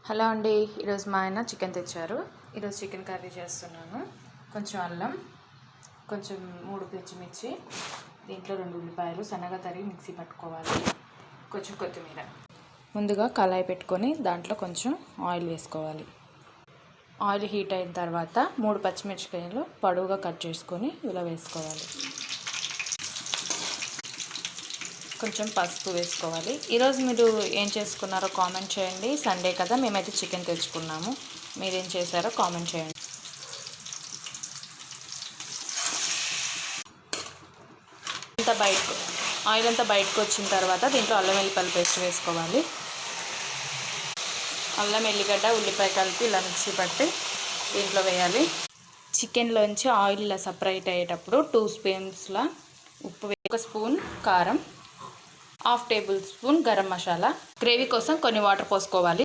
Hello అండి, ఈరోజు మా ఆయన చికెన్ తెచ్చారు. ఈరోజు చికెన్ కర్రీ చేస్తున్నాను. కొంచెం అల్లం, కొంచెం 3 పచ్చిమిర్చి, దీంట్లో 2 ఉల్లిపాయలు సన్నగా తరిగి మిక్సీ పట్టుకోవాలి. కొంచెం కొత్తిమీర. ముందుగా కళాయి పెట్టుకొని దాంట్లో కొంచెం ఆయిల్ వేసుకోవాలి. ఆయిల్ హీట్ అయిన తర్వాత 3 పచ్చిమిరపకాయలు పొడవుగా కట్ చేసుకొని ఇలా వేసుకోవాలి. కొంచెం పసుపు వేసుకోవాలి. ఈరోజు మీరు ఏం చేసుకున్నారో కామెంట్ చేయండి. సండే కదా, మేమైతే చికెన్ తెచ్చుకున్నాము. మీరేం చేశారో కామెంట్ చేయండి. ఆయిల్ అంతా బయటకు వచ్చిన తర్వాత దీంట్లో అల్లం వెల్లిపాయల పేస్ట్ వేసుకోవాలి. అల్లం, ఎల్లిగడ్డ, ఉల్లిపాయ కలిపి ఇలా మిక్సీ పట్టి దీంట్లో వేయాలి. చికెన్లోంచి ఆయిల్ ఇలా సపరేట్ అయ్యేటప్పుడు 2 స్పూన్స్ల ఉప్పు, 1 స్పూన్ కారం, ½ table spoon garam masala. Gravy కోసం కొన్ని వాటర్ పోసుకోవాలి.